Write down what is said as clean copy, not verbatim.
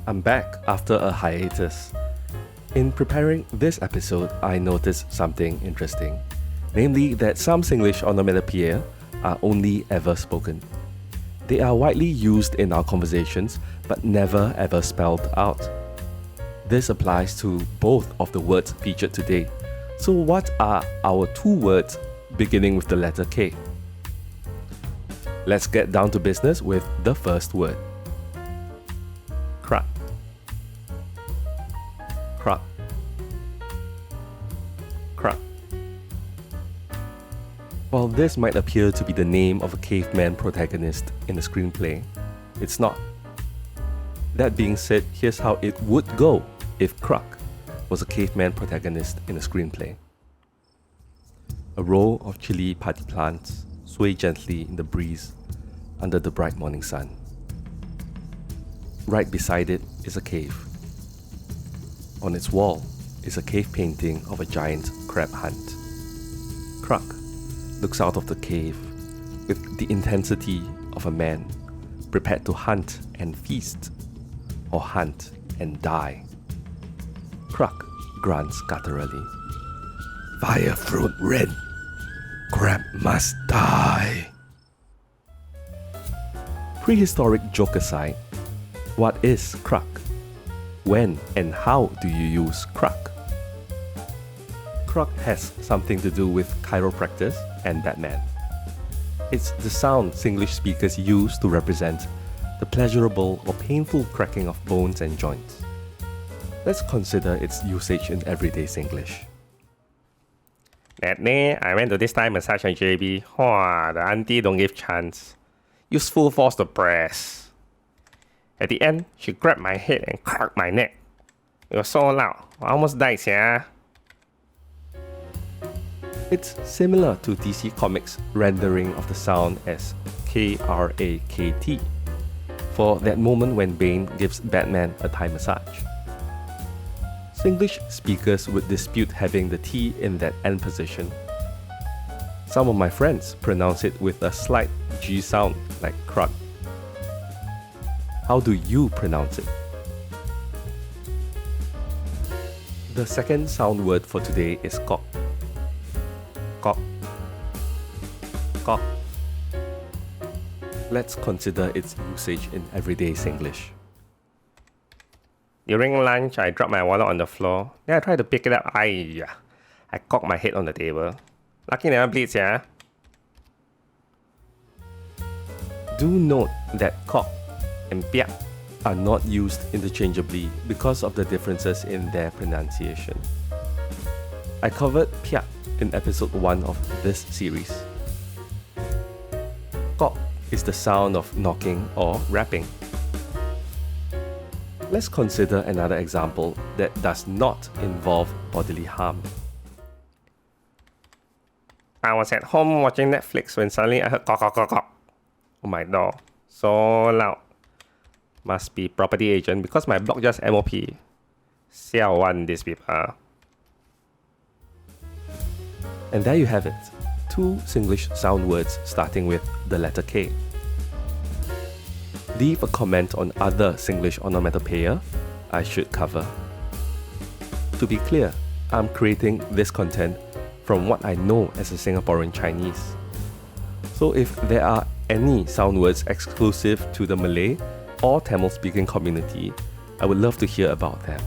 I'm back after a hiatus. In preparing this episode, I noticed something interesting, namely that some Singlish onomatopoeia are only ever spoken. They are widely used in our conversations, but never ever spelled out. This applies to both of the words featured today. So what are our two words beginning with the letter K? Let's get down to business with the first word. Kruhk. Kruhk. Kruhk. While this might appear to be the name of a caveman protagonist in a screenplay, it's not. That being said, here's how it would go if Kruhk was a caveman protagonist in a screenplay. A row of chili party plants sway gently in the breeze under the bright morning sun. Right beside it is a cave. On its wall is a cave painting of a giant crab hunt. Kruhk looks out of the cave with the intensity of a man prepared to hunt and feast, or hunt and die. Kruhk grunts gutturally. Fire fruit red, crab must die. Prehistoric joke aside, what is Kruhk? When and how do you use Kruhk? Kruhk has something to do with chiropractors and Batman. It's the sound Singlish speakers use to represent the pleasurable or painful cracking of bones and joints. Let's consider its usage in everyday Singlish. That day, I went to this Thai massage at JB. The auntie don't give chance. Use full force to press. At the end, she grabbed my head and cracked my neck. It was so loud, I almost died, yeah. It's similar to DC Comics' rendering of the sound as Krakt, for that moment when Bane gives Batman a Thai massage. Singlish speakers would dispute having the T in that end position. Some of my friends pronounce it with a slight G sound like Kruhk. How do you pronounce it? The second sound word for today is kok. Kok. Kok. Let's consider its usage in everyday Singlish. During lunch, I dropped my wallet on the floor. Then I tried to pick it up. I cocked my head on the table. Lucky never bleeds, yeah. Do note that kok and piak are not used interchangeably because of the differences in their pronunciation. I covered piak in episode 1 of this series. Kok is the sound of knocking or rapping. Let's consider another example that does not involve bodily harm. I was at home watching Netflix when suddenly I heard cock on my door. So loud. Must be property agent because my block just MOP. Siao wan these people. And there you have it. Two Singlish sound words starting with the letter K. Leave a comment on other Singlish onomatopoeia I should cover. To be clear, I'm creating this content from what I know as a Singaporean Chinese. So if there are any sound words exclusive to the Malay or Tamil speaking community, I would love to hear about them.